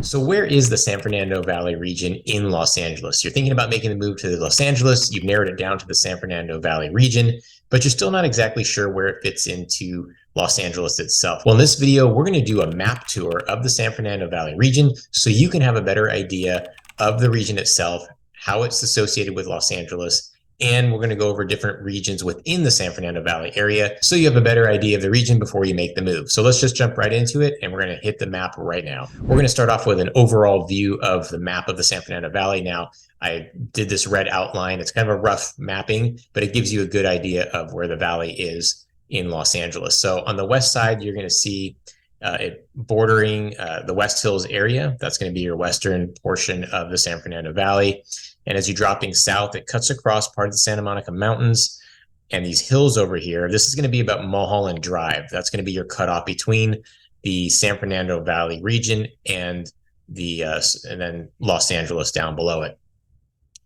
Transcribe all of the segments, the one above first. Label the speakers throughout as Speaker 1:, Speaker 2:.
Speaker 1: So where is the San Fernando Valley region in Los Angeles? You're thinking about making the move to Los Angeles. You've narrowed it down to the San Fernando Valley region, but you're still not exactly sure where it fits into Los Angeles itself. Well, in this video, we're going to do a map tour of the San Fernando Valley region so you can have a better idea of the region itself, how it's associated with Los Angeles, and we're going to go over different regions within the San Fernando Valley area so you have a better idea of the region before you make the move. So let's just jump right into it, and we're going to hit the map right now. We're going to start off with an overall view of the map of the San Fernando Valley. Now, I did this red outline. It's kind of a rough mapping, but it gives you a good idea of where the valley is in Los Angeles. So on the west side, you're going to see it bordering the West Hills area. That's going to be your western portion of the San Fernando Valley. And as you're dropping south, it cuts across part of the Santa Monica Mountains and these hills over here. This is going to be about Mulholland Drive. That's going to be your cutoff between the San Fernando Valley region and and then Los Angeles down below it.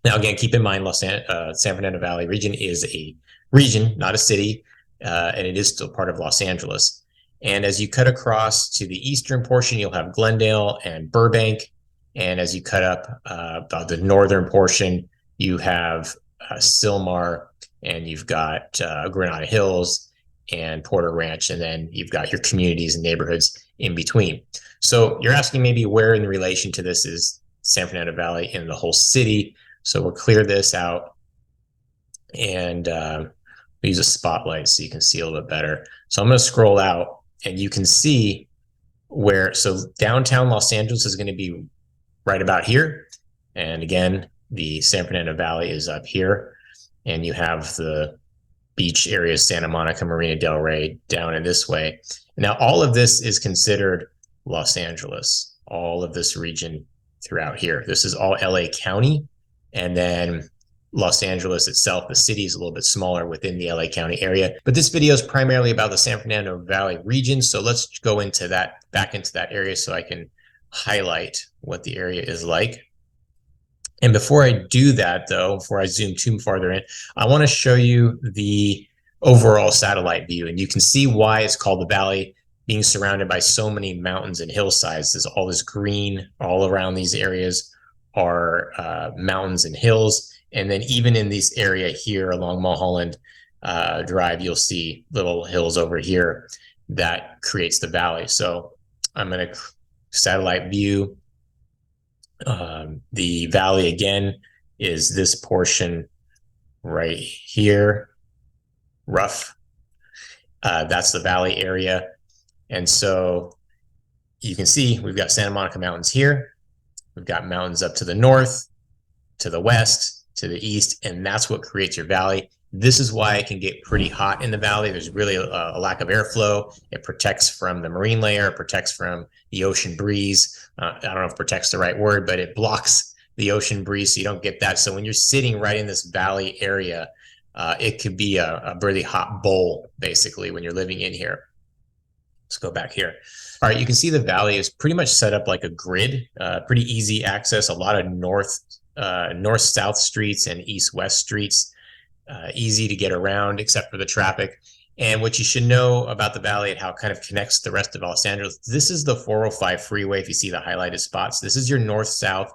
Speaker 1: Now, again, keep in mind, San Fernando Valley region is a region, not a city, and it is still part of Los Angeles. And as you cut across to the eastern portion, you'll have Glendale and Burbank. And as you cut up the northern portion, you have Sylmar, and you've got Granada Hills and Porter Ranch, and then you've got your communities and neighborhoods in between. So you're asking maybe where in relation to this is San Fernando Valley in the whole city. So we'll clear this out and use a spotlight so you can see a little bit better. So I'm going to scroll out, and you can see so downtown Los Angeles is going to be right about here. And again, the San Fernando Valley is up here. And you have the beach areas, Santa Monica, Marina del Rey, down in this way. Now, all of this is considered Los Angeles, all of this region throughout here. This is all LA County. And then Los Angeles itself, the city, is a little bit smaller within the LA County area. But this video is primarily about the San Fernando Valley region. So let's go into that, back into that area so I can highlight what the area is like. And before I do that, though, before I zoom too farther in, I want to show you the overall satellite view. And you can see why it's called the valley, being surrounded by so many mountains and hillsides. There's all this green all around these areas are mountains and hills. And then even in this area here along Mulholland Drive, you'll see little hills over here that creates the valley. So I'm going to satellite view. The valley again is this portion right here, rough. That's the valley area. And so you can see we've got Santa Monica Mountains here. We've got mountains up to the north, to the west, to the east, and that's what creates your valley. This is why it can get pretty hot in the valley. There's really a lack of airflow. It protects from the marine layer. It protects from the ocean breeze. I don't know if protect's the right word, but it blocks the ocean breeze so you don't get that. So when you're sitting right in this valley area, it could be a really hot bowl, basically, when you're living in here. Let's go back here. All right, you can see the valley is pretty much set up like a grid, pretty easy access, a lot of north-south streets and east-west streets. Easy to get around except for the traffic. And what you should know about the valley and how it kind of connects the rest of Los Angeles, this is the 405 freeway. If you see the highlighted spots, this is your north-south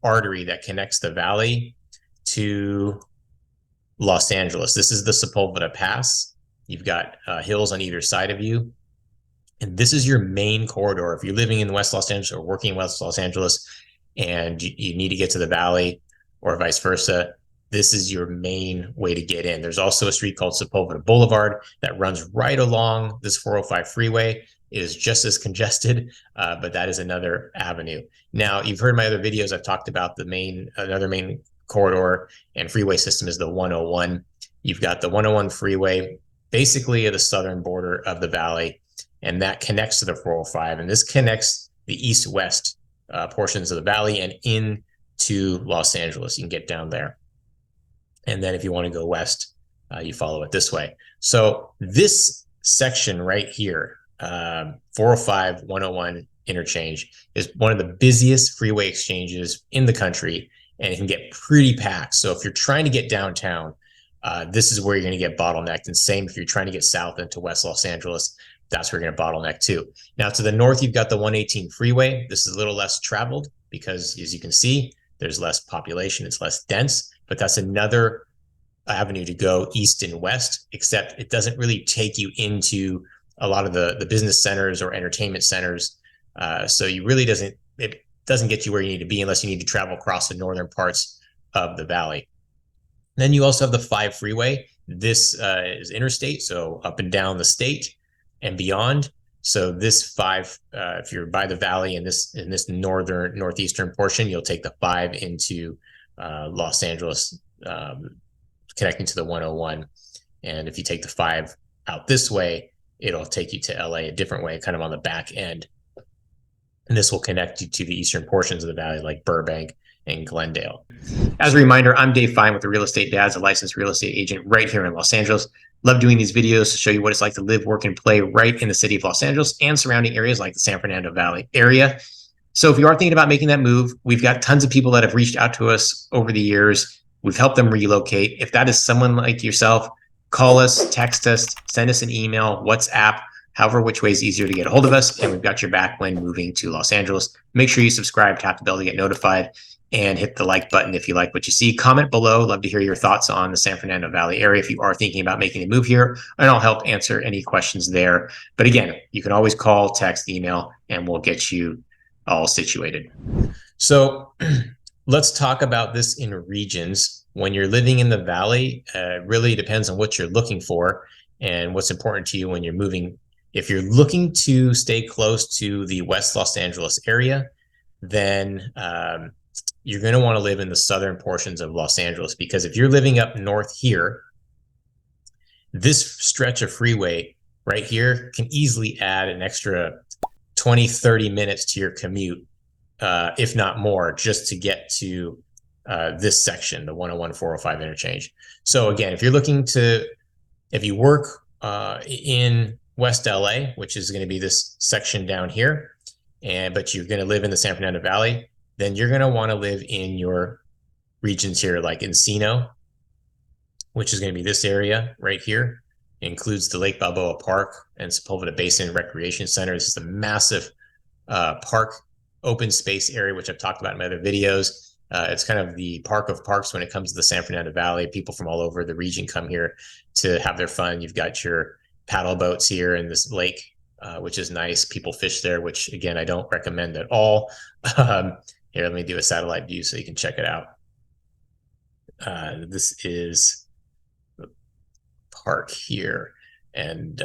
Speaker 1: artery that connects the valley to Los Angeles. This is the Sepulveda Pass. You've got hills on either side of you. And this is your main corridor. If you're living in West Los Angeles or working in West Los Angeles and you need to get to the valley or vice versa, this is your main way to get in. There's also a street called Sepulveda Boulevard that runs right along this 405 freeway. It is just as congested, but that is another avenue. Now, you've heard my other videos. I've talked about another main corridor and freeway system is the 101. You've got the 101 freeway, basically at the southern border of the valley, and that connects to the 405. And this connects the east-west portions of the valley and into Los Angeles. You can get down there. And then if you want to go west, you follow it this way. So this section right here, 405, 101 interchange, is one of the busiest freeway exchanges in the country, and it can get pretty packed. So if you're trying to get downtown, this is where you're going to get bottlenecked. And same if you're trying to get south into West Los Angeles, that's where you're going to bottleneck too. Now to the north, you've got the 118 freeway. This is a little less traveled because, as you can see, there's less population, it's less dense, but that's another avenue to go east and west, except it doesn't really take you into a lot of the business centers or entertainment centers. So it doesn't get you where you need to be unless you need to travel across the northern parts of the valley. Then you also have the 5 freeway. This is interstate, so up and down the state and beyond. So this 5, if you're by the valley in this northeastern portion, you'll take the 5 into Los Angeles, connecting to the 101. And if you take the 5 out this way, it'll take you to LA a different way, kind of on the back end. And this will connect you to the eastern portions of the valley, like Burbank and Glendale. As a reminder, I'm Dave Fine with the Real Estate Dads, a licensed real estate agent right here in Los Angeles. Love doing these videos to show you what it's like to live, work, and play right in the city of Los Angeles and surrounding areas like the San Fernando Valley area. So if you are thinking about making that move, we've got tons of people that have reached out to us over the years. We've helped them relocate. If that is someone like yourself, call us, text us, send us an email, WhatsApp, however which way is easier to get a hold of us. And we've got your back when moving to Los Angeles. Make sure you subscribe, tap the bell to get notified, and hit the like button if you like what you see. Comment below. Love to hear your thoughts on the San Fernando Valley area if you are thinking about making a move here, and I'll help answer any questions there. But again, you can always call, text, email, and we'll get you all situated. So let's talk about this in regions. When you're living in the valley, it really depends on what you're looking for and what's important to you when you're moving. If you're looking to stay close to the West Los Angeles area, then you're going to want to live in the southern portions of Los Angeles, because if you're living up north here, this stretch of freeway right here can easily add an extra 20, 30 minutes to your commute, if not more, just to get to this section, the 101-405 interchange. So again, if you work in West LA, which is going to be this section down here, but you're going to live in the San Fernando Valley, then you're going to want to live in your regions here, like Encino, which is going to be this area right here. It includes the Lake Balboa Park and Sepulveda Basin Recreation Center. This is a massive park, open space area, which I've talked about in my other videos. It's kind of the park of parks when it comes to the San Fernando Valley. People from all over the region come here to have their fun. You've got your paddle boats here in this lake, which is nice. People fish there, which again, I don't recommend at all. Here, let me do a satellite view so you can check it out. This is the park here, and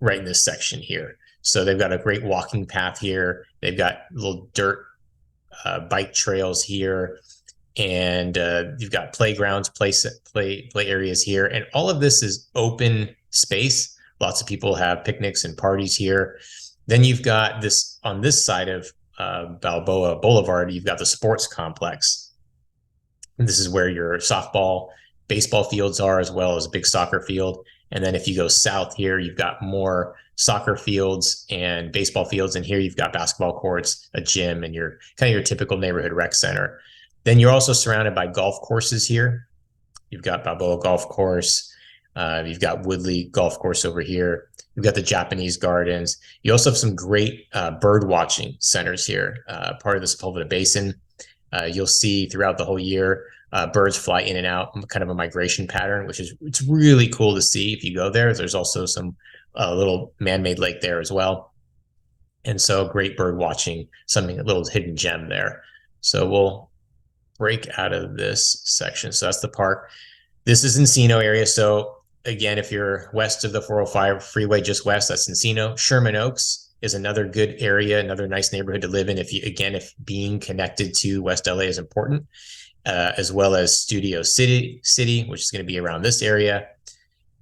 Speaker 1: right in this section here. So they've got a great walking path here. They've got little dirt bike trails here, and you've got playgrounds, play areas here, and all of this is open space. Lots of people have picnics and parties here. Then you've got this on this side of Balboa Boulevard, you've got the sports complex. And this is where your softball, baseball fields are, as well as a big soccer field. And then if you go south here, you've got more soccer fields and baseball fields. And here you've got basketball courts, a gym, and your kind of your typical neighborhood rec center. Then you're also surrounded by golf courses here. You've got Balboa Golf Course. You've got Woodley Golf Course over here. You've got the Japanese Gardens. You also have some great bird watching centers here, part of the Sepulveda Basin. You'll see throughout the whole year, birds fly in and out, kind of a migration pattern, it's really cool to see if you go there. There's also some little man-made lake there as well. And so great bird watching, a little hidden gem there. So we'll break out of this section. So that's the park. This is Encino area. So again, if you're west of the 405 freeway, just west, that's Encino. Sherman Oaks is another good area, another nice neighborhood to live in. If being connected to West LA is important, as well as Studio City, which is going to be around this area.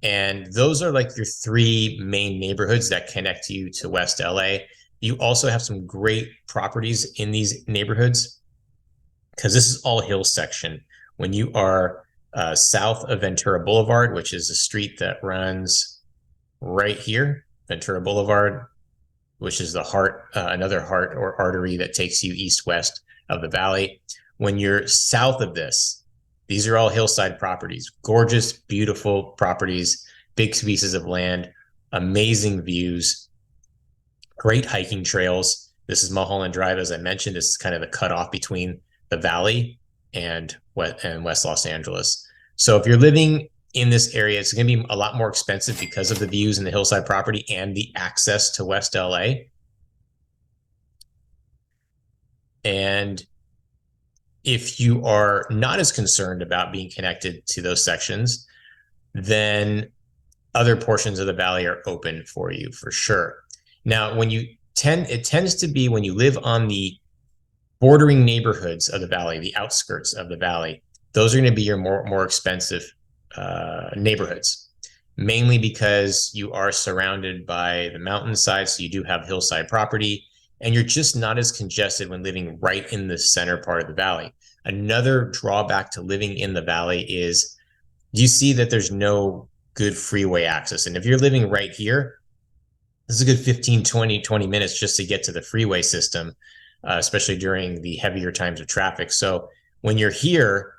Speaker 1: And those are like your 3 main neighborhoods that connect you to West LA. You also have some great properties in these neighborhoods, because this is all hill section. When you are south of Ventura Boulevard, which is a street that runs right here, Ventura Boulevard, which is the heart, another heart or artery that takes you east-west of the valley. When you're south of this, these are all hillside properties, gorgeous, beautiful properties, big pieces of land, amazing views, great hiking trails. This is Mulholland Drive, as I mentioned. This is kind of the cutoff between the valley and West Los Angeles. So if you're living in this area, it's going to be a lot more expensive because of the views and the hillside property and the access to West LA. And if you are not as concerned about being connected to those sections, then other portions of the valley are open for you for sure. Now, it tends to be when you live on the bordering neighborhoods of the valley, the outskirts of the valley, those are going to be your more expensive neighborhoods, mainly because you are surrounded by the mountainside, so you do have hillside property, and you're just not as congested when living right in the center part of the valley. Another drawback to living in the valley is you see that there's no good freeway access. And if you're living right here, this is a good 15, 20 minutes just to get to the freeway system, especially during the heavier times of traffic. So when you're here,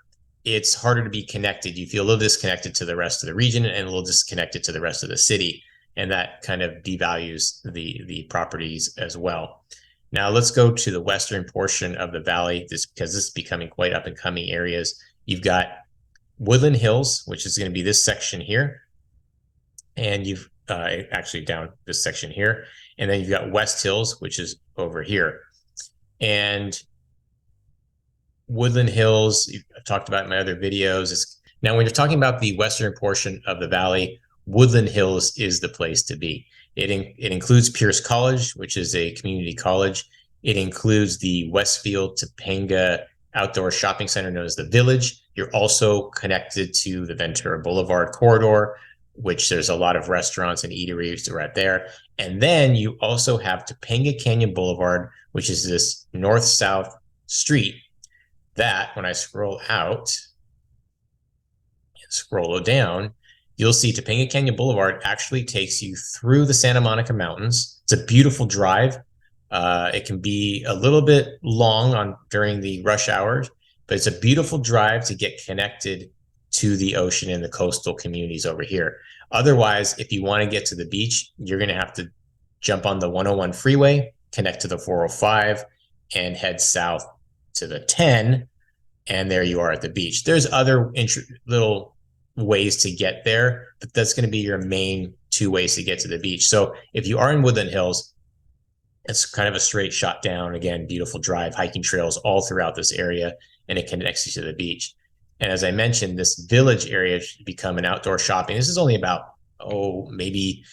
Speaker 1: it's harder to be connected. You feel a little disconnected to the rest of the region and a little disconnected to the rest of the city. And that kind of devalues the properties as well. Now let's go to the western portion of the valley, because this is becoming quite up and coming areas. You've got Woodland Hills, which is going to be this section here. And you've actually down this section here. And then you've got West Hills, which is over here. And Woodland Hills, I've talked about in my other videos. Now, when you're talking about the western portion of the valley, Woodland Hills is the place to be. It includes Pierce College, which is a community college. It includes the Westfield Topanga outdoor shopping center known as the Village. You're also connected to the Ventura Boulevard corridor, which there's a lot of restaurants and eateries right there. And then you also have Topanga Canyon Boulevard, which is this north-south street that, when I scroll out and scroll down, you'll see Topanga Canyon Boulevard actually takes you through the Santa Monica Mountains. It's a beautiful drive. It can be a little bit long during the rush hours, but it's a beautiful drive to get connected to the ocean and the coastal communities over here. Otherwise, if you want to get to the beach, you're going to have to jump on the 101 freeway, connect to the 405, and head south to the 10, and there you are at the beach. There's other little ways to get there, but that's going to be your main two ways to get to the beach. So if you are in Woodland Hills, it's kind of a straight shot down. Again, beautiful drive, hiking trails all throughout this area, and it connects you to the beach. And as I mentioned, this Village area should become an outdoor shopping. This is only about, maybe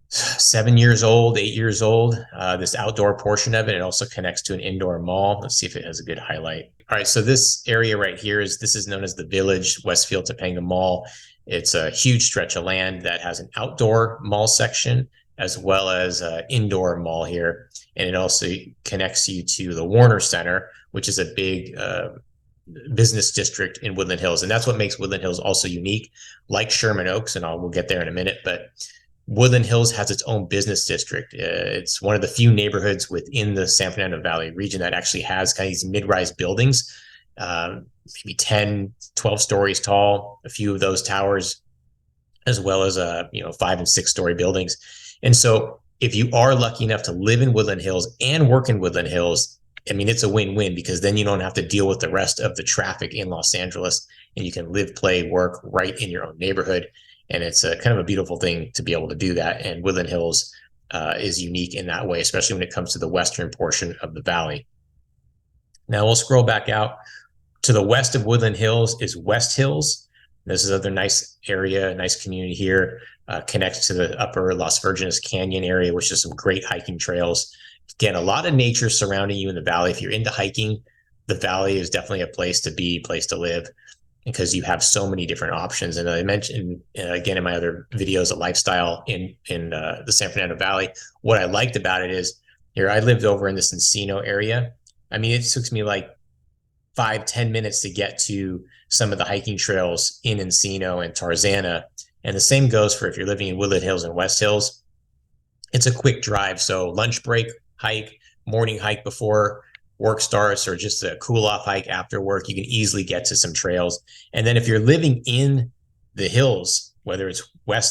Speaker 1: 7 years old, 8 years old, this outdoor portion of it. It also connects to an indoor mall. Let's see if it has a good highlight. All right, so this area right here this is known as the Village Westfield Topanga Mall. It's a huge stretch of land that has an outdoor mall section as well as an indoor mall here. And it also connects you to the Warner Center, which is a big business district in Woodland Hills. And that's what makes Woodland Hills also unique, like Sherman Oaks, and we'll get there in a minute. But Woodland Hills has its own business district. It's one of the few neighborhoods within the San Fernando Valley region that actually has kind of these mid-rise buildings, maybe 10, 12 stories tall, a few of those towers, as well as 5 and 6 story buildings. And so if you are lucky enough to live in Woodland Hills and work in Woodland Hills, I mean, it's a win-win, because then you don't have to deal with the rest of the traffic in Los Angeles, and you can live, play, work right in your own neighborhood. And it's a kind of a beautiful thing to be able to do that. And Woodland Hills is unique in that way, especially when it comes to the western portion of the valley. Now we'll scroll back out. To the west of Woodland Hills is West Hills. This is another nice area, nice community here. Connects to the upper Las Virgenes Canyon area, which is some great hiking trails. Again, a lot of nature surrounding you in the valley. If you're into hiking, the valley is definitely a place to be, place to live, because you have so many different options. And I mentioned, again, in my other videos, a lifestyle in the San Fernando Valley. What I liked about it is, here, I lived over in this Encino area. I mean, it took me like 5-10 minutes to get to some of the hiking trails in Encino and Tarzana. And the same goes for if you're living in Woodland Hills and West Hills. It's a quick drive. So lunch break, hike, morning hike before work starts, or just a cool off hike after work, you can easily get to some trails. And then if you're living in the hills, whether it's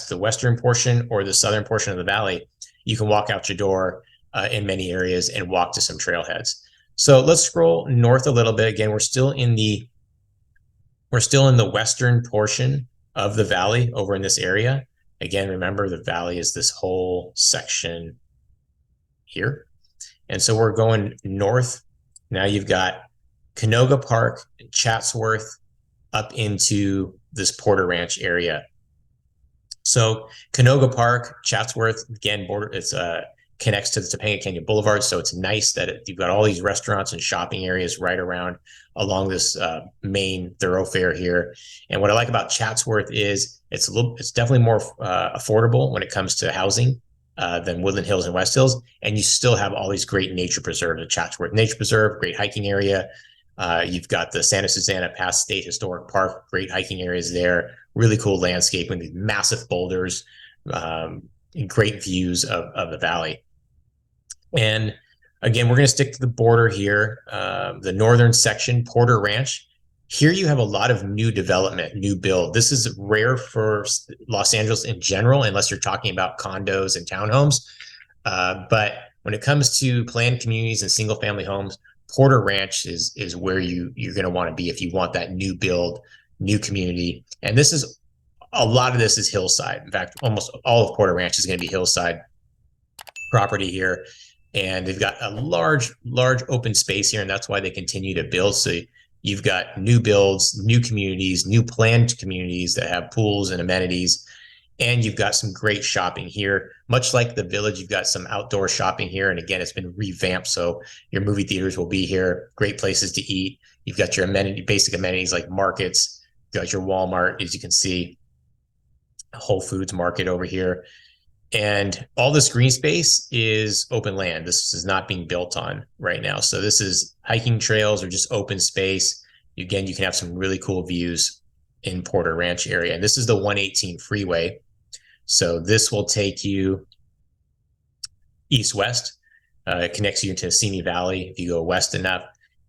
Speaker 1: the western portion or the southern portion of the valley, you can walk out your door in many areas and walk to some trailheads. So let's scroll north a little bit. Again, we're still in the western portion of the valley over in this area. Again, remember the valley is this whole section here. And so we're going north. Now you've got Canoga Park, Chatsworth, up into this Porter Ranch area. So Canoga Park, Chatsworth, again, it's connects to the Topanga Canyon Boulevard. So it's nice that you've got all these restaurants and shopping areas right around along this main thoroughfare here. And what I like about Chatsworth is it's definitely more affordable when it comes to housing than Woodland Hills and West Hills. And you still have all these great nature preserves. The Chatsworth Nature Preserve, great hiking area. You've got the Santa Susana Pass State Historic Park, great hiking areas there. Really cool landscaping, these massive boulders, and great views of the valley. And again, we're going to stick to the border here, the northern section, Porter Ranch. Here you have a lot of new development, new build. This is rare for Los Angeles in general, unless you're talking about condos and townhomes. But when it comes to planned communities and single family homes, Porter Ranch is where you're going to want to be if you want that new build, new community. And a lot of this is hillside. In fact, almost all of Porter Ranch is going to be hillside property here. And they've got a large open space here, and that's why they continue to build. So you've got new builds, new communities, new planned communities that have pools and amenities. And you've got some great shopping here. Much like the Village, you've got some outdoor shopping here. And again, it's been revamped, so your movie theaters will be here, great places to eat. You've got your basic amenities like markets. You've got your Walmart, as you can see, Whole Foods Market over here. And all this green space is open land. This is not being built on right now. So this is hiking trails or just open space. Again, you can have some really cool views in Porter Ranch area. And this is the 118 freeway. So this will take you east-west. It connects you into Simi Valley if you go west enough.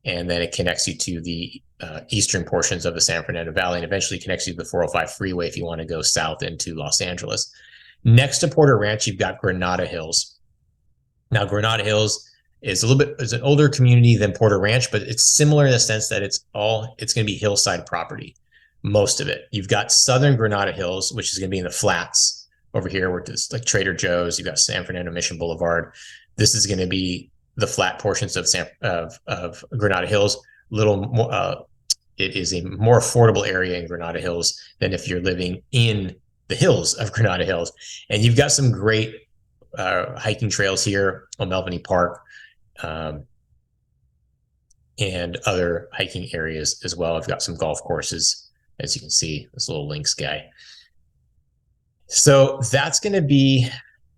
Speaker 1: And then it connects you to the eastern portions of the San Fernando Valley, and eventually connects you to the 405 freeway if you want to go south into Los Angeles. Next to Porter Ranch, you've got Granada Hills. Now, Granada Hills is an older community than Porter Ranch, but it's similar in the sense that it's going to be hillside property, most of it. You've got Southern Granada Hills, which is going to be in the flats over here, where it's like Trader Joe's. You've got San Fernando Mission Boulevard. This is going to be the flat portions of Granada Hills. It is a more affordable area in Granada Hills than if you're living in the hills of Granada Hills. And you've got some great hiking trails here, O'Melveny Park, and other hiking areas as well. I've got some golf courses, as you can see, this little Lynx guy. So that's going to be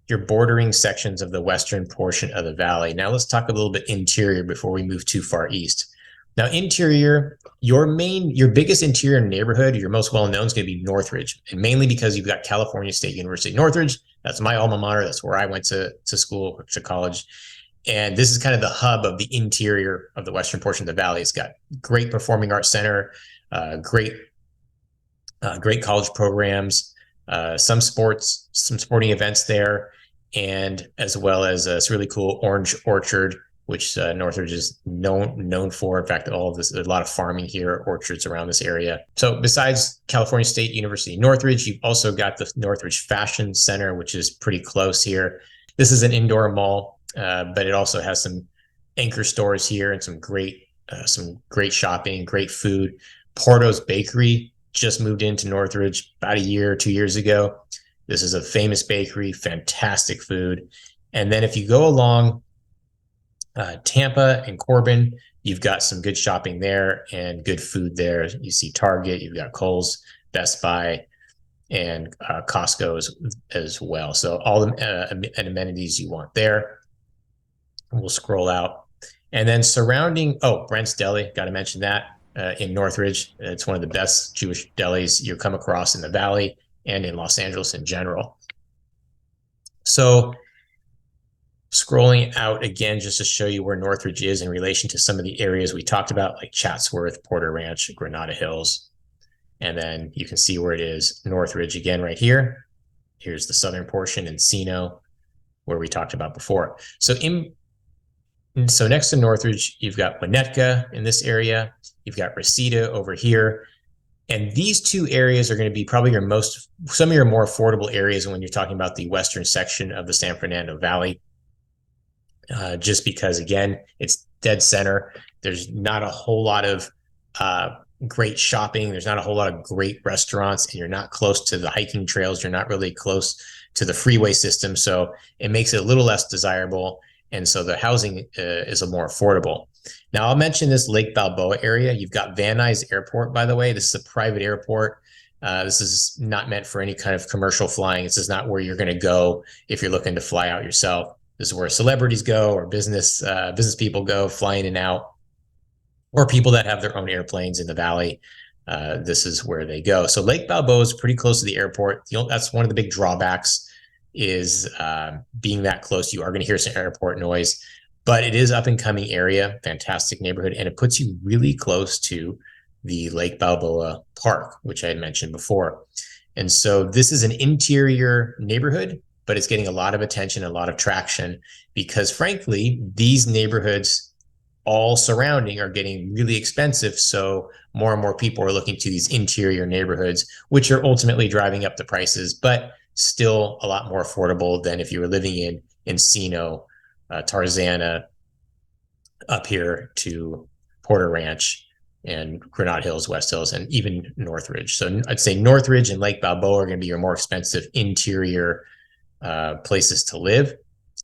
Speaker 1: your bordering sections of the western portion of the valley. Now let's talk a little bit interior before we move too far east. Now, interior, your biggest interior neighborhood, your most well-known, is going to be Northridge, and mainly because you've got California State University Northridge. That's my alma mater. That's where I went to school, to college. And this is kind of the hub of the interior of the western portion of the valley. It's got great performing arts center, great college programs, some sporting events there, and as well as this really cool orange orchard, which Northridge is known for. In fact, there's a lot of farming here, orchards around this area. So besides California State University Northridge, you've also got the Northridge Fashion Center, which is pretty close here. This is an indoor mall, but it also has some anchor stores here and some great shopping, great food. Porto's Bakery just moved into Northridge about 2 years ago. This is a famous bakery, fantastic food. And then if you go along Tampa and Corbin, you've got some good shopping there and good food there. You see Target, you've got Kohl's, Best Buy, and Costco as well. So all the amenities you want there. We'll scroll out. And then surrounding, Brent's Deli, got to mention that in Northridge. It's one of the best Jewish delis you'll come across in the Valley and in Los Angeles in general. So scrolling out again, just to show you where Northridge is in relation to some of the areas we talked about, like Chatsworth, Porter Ranch, Granada Hills. And then you can see where it is, Northridge again right here. Here's the southern portion, Encino, where we talked about before. So next to Northridge, you've got Winnetka in this area. You've got Reseda over here. And these two areas are going to be probably some of your more affordable areas when you're talking about the western section of the San Fernando Valley. Just because, again, it's dead center. There's not a whole lot of great shopping. There's not a whole lot of great restaurants, and you're not close to the hiking trails. You're not really close to the freeway system. So it makes it a little less desirable. And so the housing is a more affordable. Now, I'll mention this Lake Balboa area. You've got Van Nuys Airport, by the way. This is a private airport. This is not meant for any kind of commercial flying. This is not where you're going to go if you're looking to fly out yourself. This is where celebrities go, or business people go flying in and out, or people that have their own airplanes in the valley. This is where they go. So Lake Balboa is pretty close to the airport. That's one of the big drawbacks, is being that close. You are going to hear some airport noise, but it is up and coming area, fantastic neighborhood, and it puts you really close to the Lake Balboa Park, which I had mentioned before. And so this is an interior neighborhood, but it's getting a lot of attention, a lot of traction, because frankly, these neighborhoods all surrounding are getting really expensive. So more and more people are looking to these interior neighborhoods, which are ultimately driving up the prices, but still a lot more affordable than if you were living in Encino, Tarzana, up here to Porter Ranch and Granada Hills, West Hills, and even Northridge. So I'd say Northridge and Lake Balboa are going to be your more expensive interior places to live,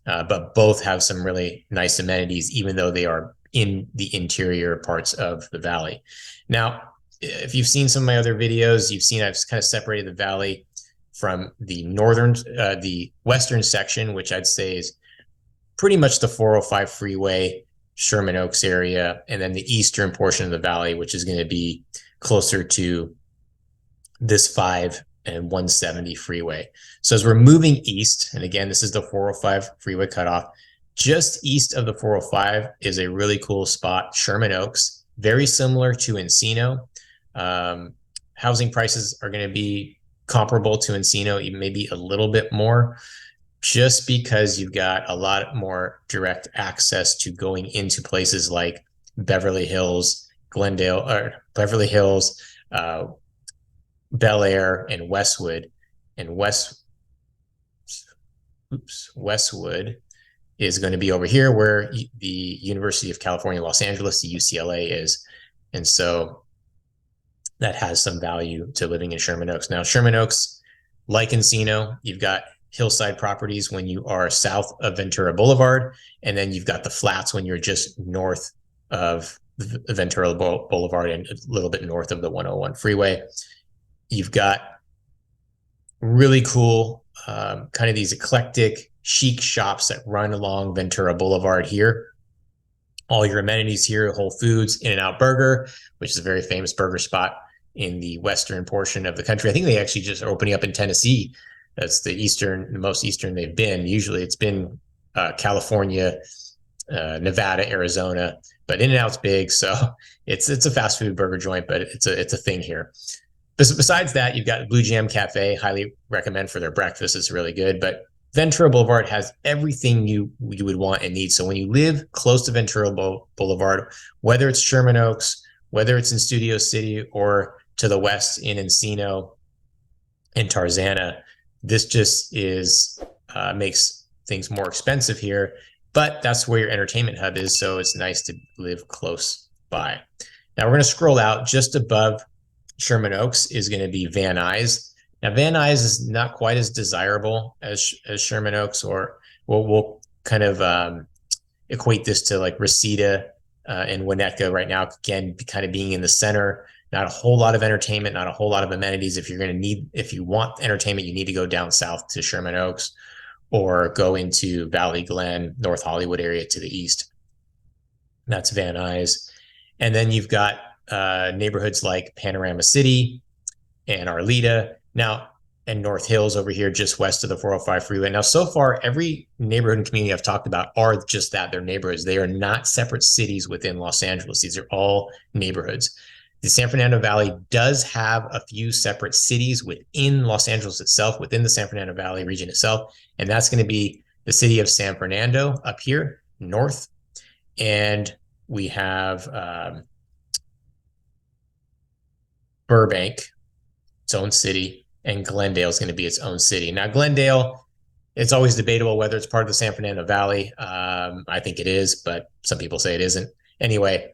Speaker 1: but both have some really nice amenities, even though they are in the interior parts of the valley. Now, if you've seen some of my other videos, you've seen I've kind of separated the valley from the western section, which I'd say is pretty much the 405 freeway, Sherman Oaks area, and then the eastern portion of the valley, which is going to be closer to this 5 and 170 freeway. So as we're moving east, and again, this is the 405 freeway cutoff, just east of the 405 is a really cool spot, Sherman Oaks, very similar to Encino. Housing prices are going to be comparable to Encino, even maybe a little bit more, just because you've got a lot more direct access to going into places like Beverly Hills, Beverly Hills, Bel Air, and Westwood. And Westwood is going to be over here where the University of California, Los Angeles, the UCLA is. And so that has some value to living in Sherman Oaks. Now, Sherman Oaks, like Encino, you've got hillside properties when you are south of Ventura Boulevard, and then you've got the flats when you're just north of Ventura Boulevard and a little bit north of the 101 freeway. You've got really cool kind of these eclectic chic shops that run along Ventura Boulevard here. All your amenities here, Whole Foods, In-N-Out Burger, which is a very famous burger spot in the western portion of the country. I think they actually just are opening up in Tennessee. That's the most eastern they've been. Usually it's been California, Nevada, Arizona, but In-N-Out's big. So it's a fast food burger joint, but it's a thing here. Besides that, you've got Blue Jam Cafe, highly recommend for their breakfast. It's really good. But Ventura Boulevard has everything you would want and need. So when you live close to Ventura Boulevard, whether it's Sherman Oaks, whether it's in Studio City, or to the west in Encino and Tarzana, this just makes things more expensive here. But that's where your entertainment hub is. So it's nice to live close by. Now we're going to scroll out. Just above Sherman Oaks is going to be Van Nuys. Now, Van Nuys is not quite as desirable as Sherman Oaks, or we'll kind of equate this to like Reseda and Winnetka right now, again, kind of being in the center. Not a whole lot of entertainment, not a whole lot of amenities. If you want entertainment, you need to go down south to Sherman Oaks or go into Valley Glen, North Hollywood area to the east. That's Van Nuys. And then you've got neighborhoods like Panorama City and Arleta now, and North Hills over here just west of the 405 freeway. Now, so far, every neighborhood and community I've talked about are just that. They're neighborhoods. They are not separate cities within Los Angeles. These are all neighborhoods. The San Fernando Valley does have a few separate cities within Los Angeles itself, within the San Fernando Valley region itself. And that's going to be the city of San Fernando up here, north. And we have Burbank, its own city, and Glendale is going to be its own city. Now, Glendale, it's always debatable whether it's part of the San Fernando Valley. I think it is, but some people say it isn't. Anyway,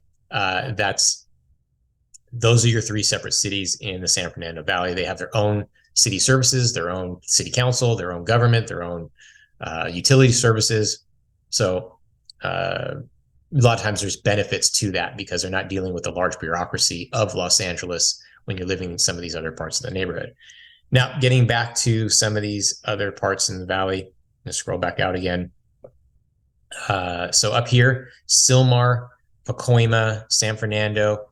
Speaker 1: those are your three separate cities in the San Fernando Valley. They have their own city services, their own city council, their own government, their own utility services. So a lot of times there's benefits to that because they're not dealing with the large bureaucracy of Los Angeles when you're living in some of these other parts of the neighborhood. Now, getting back to some of these other parts in the valley, I'm going to scroll back out again. So up here, Sylmar, Pacoima, San Fernando,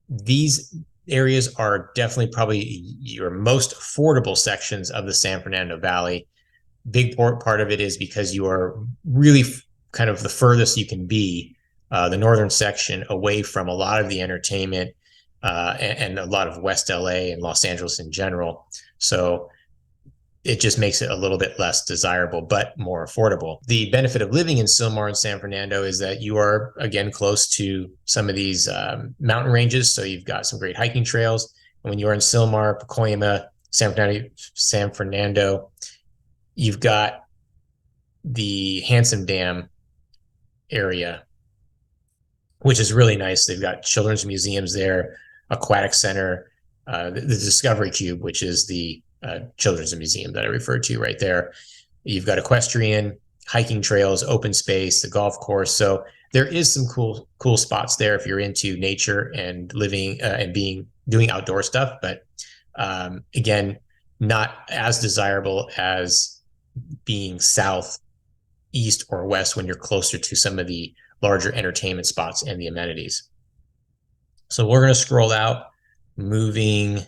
Speaker 1: these areas are definitely probably your most affordable sections of the San Fernando Valley. Big part of it is because you are really kind of the furthest you can be, the northern section, away from a lot of the entertainment and a lot of West LA and Los Angeles in general. So it just makes it a little bit less desirable, but more affordable. The benefit of living in Sylmar and San Fernando is that you are, again, close to some of these mountain ranges. So you've got some great hiking trails. And when you're in Sylmar, Pacoima, San Fernando, you've got the Handsome Dam area, which is really nice. They've got children's museums there, aquatic center, the Discovery Cube, which is the children's museum that I referred to right there. You've got equestrian, hiking trails, open space, the golf course. So there is some cool spots there if you're into nature and living and doing outdoor stuff. But again, not as desirable as being south, east, or west when you're closer to some of the larger entertainment spots and the amenities. So we're going to scroll out, moving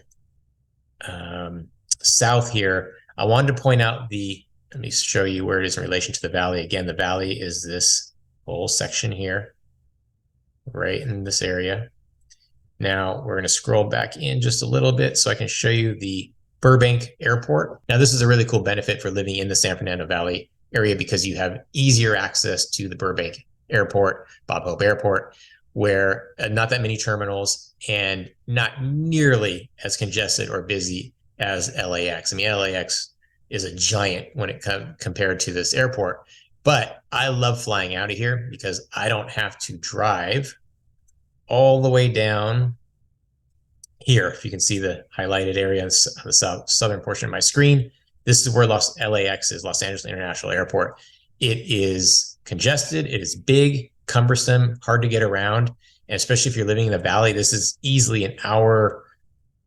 Speaker 1: south here. I wanted to point out let me show you where it is in relation to the valley. Again, the valley is this whole section here, right in this area. Now we're going to scroll back in just a little bit so I can show you the Burbank Airport. Now this is a really cool benefit for living in the San Fernando Valley area because you have easier access to the Burbank Airport, Bob Hope Airport, where not that many terminals and not nearly as congested or busy as LAX. I mean, LAX is a giant when it compared to this airport, but I love flying out of here because I don't have to drive all the way down here. If you can see the highlighted area on the southern portion of my screen, this is where LAX is, Los Angeles International Airport. It is congested. It is big, cumbersome, hard to get around. And especially if you're living in the valley, this is easily an hour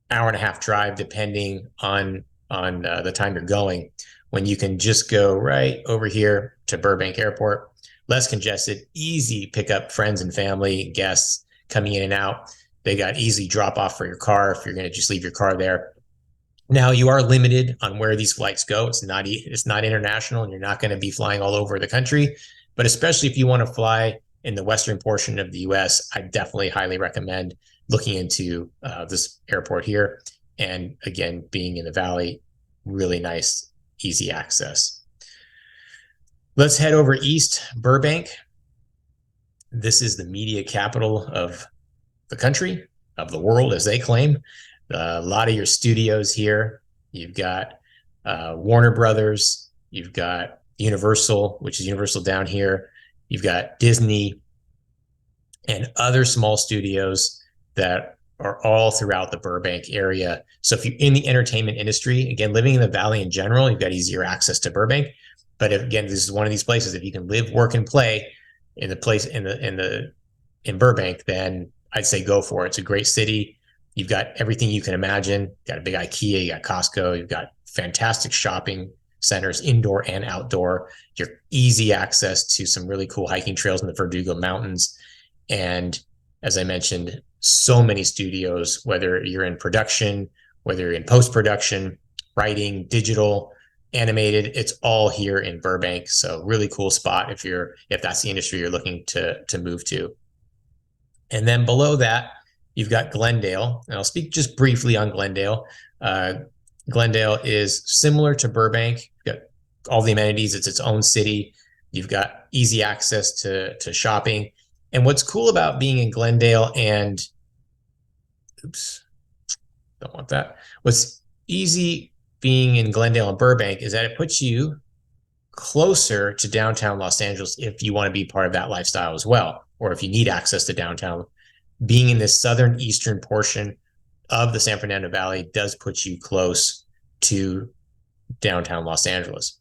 Speaker 1: and a half drive, depending on the time you're going, when you can just go right over here to Burbank Airport. Less congested, easy pick up friends and family, guests coming in and out. They got easy drop off for your car if you're going to just leave your car there. Now you are limited on where these flights go. It's not international, and you're not going to be flying all over the country. But especially if you want to fly in the western portion of the U.S., I definitely highly recommend looking into this airport here. And again, being in the valley, really nice, easy access. Let's head over east, Burbank. This is the media capital of the country, of the world, as they claim. A lot of your studios here. You've got Warner Brothers. You've got Universal, which is Universal down here. You've got Disney and other small studios that are all throughout the Burbank area. So if you're in the entertainment industry, again, living in the valley in general, you've got easier access to Burbank. But again, this is one of these places, if you can live, work, and play in Burbank, then I'd say go for it. It's a great city. You've got everything you can imagine. You've got a big IKEA, you got Costco, you've got fantastic shopping centers, indoor and outdoor. You're easy access to some really cool hiking trails in the Verdugo Mountains. And as I mentioned, so many studios, whether you're in production, whether you're in post-production, writing, digital, animated, it's all here in Burbank. So really cool spot if that's the industry you're looking to move to. And then below that, you've got Glendale, and I'll speak just briefly on Glendale. Glendale is similar to Burbank. You've got all the amenities. It's its own city. You've got easy access to shopping. And what's cool about being in Glendale and, oops, don't want that. What's easy being in Glendale and Burbank is that it puts you closer to downtown Los Angeles if you want to be part of that lifestyle as well, or if you need access to downtown. Being in this southern eastern portion of the San Fernando Valley does put you close to downtown Los Angeles.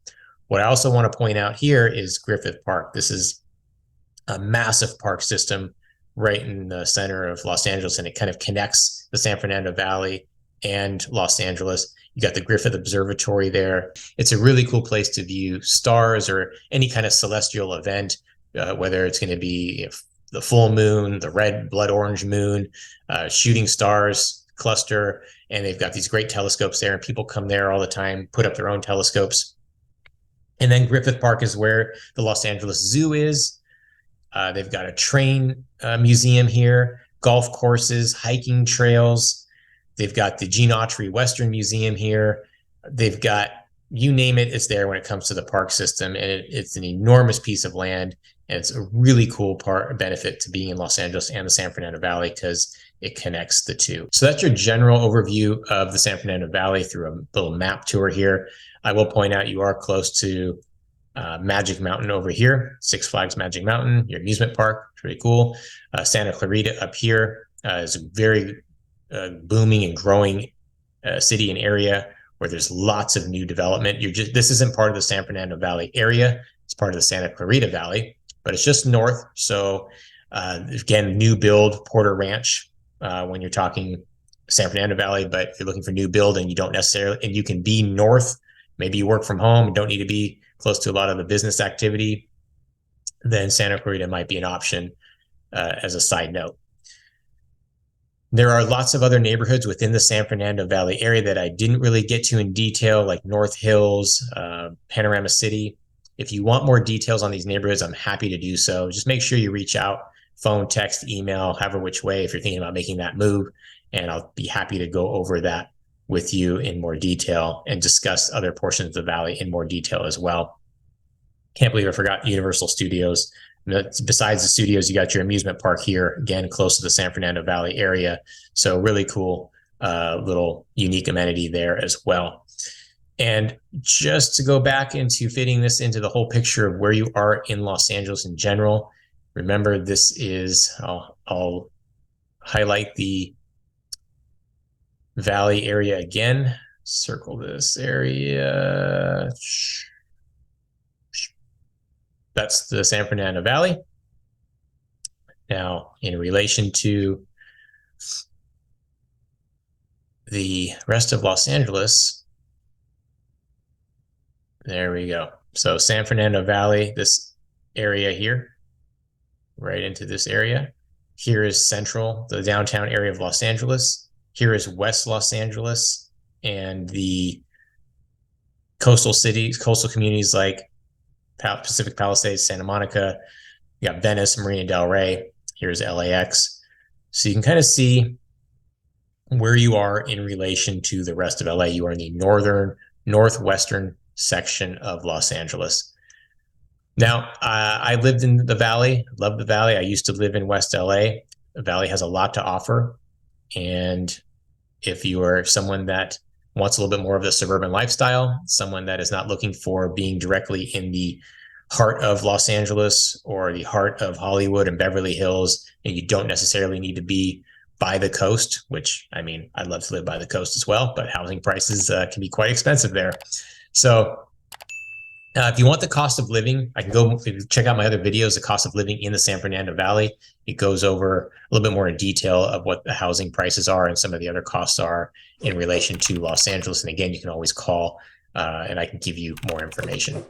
Speaker 1: What I also want to point out here is Griffith Park. This is a massive park system right in the center of Los Angeles, and it kind of connects the San Fernando Valley and Los Angeles. You got the Griffith Observatory there. It's a really cool place to view stars or any kind of celestial event, whether it's going to be the full moon, the red blood orange moon, shooting stars cluster. And they've got these great telescopes there, and people come there all the time, put up their own telescopes. And then Griffith Park is where the Los Angeles Zoo is. They've got a train museum here, golf courses, hiking trails. They've got the Gene Autry Western Museum here. They've got, you name it, it's there when it comes to the park system. And it's an enormous piece of land. And it's a really cool benefit to being in Los Angeles and the San Fernando Valley because it connects the two. So that's your general overview of the San Fernando Valley through a little map tour here. I will point out you are close to Magic Mountain over here, Six Flags Magic Mountain, your amusement park, pretty cool. Santa Clarita up here is a very booming and growing city and area where there's lots of new development. This isn't part of the San Fernando Valley area. It's part of the Santa Clarita Valley, but it's just north. So again, new build Porter Ranch when you're talking San Fernando Valley, but if you're looking for new build and you don't necessarily, and you can be north, maybe you work from home and don't need to be close to a lot of the business activity, then Santa Clarita might be an option as a side note. There are lots of other neighborhoods within the San Fernando Valley area that I didn't really get to in detail, like North Hills, Panorama City. If you want more details on these neighborhoods, I'm happy to do so. Just make sure you reach out, phone, text, email, however which way, if you're thinking about making that move, and I'll be happy to go over that with you in more detail and discuss other portions of the valley in more detail as well. Can't believe I forgot Universal Studios. Besides the studios, you got your amusement park here, again, close to the San Fernando Valley area. So really cool little unique amenity there as well. And just to go back into fitting this into the whole picture of where you are in Los Angeles in general, remember this is, I'll highlight the Valley area again, circle this area. That's the San Fernando Valley. Now, in relation to the rest of Los Angeles, there we go. So San Fernando Valley, this area here, right into this area. Here is central, the downtown area of Los Angeles. Here is West Los Angeles and the coastal cities, coastal communities like Pacific Palisades, Santa Monica. You got Venice, Marina Del Rey. Here's LAX. So you can kind of see where you are in relation to the rest of LA. You are in the northwestern section of Los Angeles. Now, I lived in the Valley, love the Valley. I used to live in West LA. The Valley has a lot to offer. And if you are someone that wants a little bit more of the suburban lifestyle, someone that is not looking for being directly in the heart of Los Angeles or the heart of Hollywood and Beverly Hills, and you don't necessarily need to be by the coast, which, I mean, I'd love to live by the coast as well, but housing prices can be quite expensive there. So if you want the cost of living, I can go check out my other videos, the cost of living in the San Fernando Valley. It goes over a little bit more in detail of what the housing prices are and some of the other costs are in relation to Los Angeles. And again, you can always call and I can give you more information.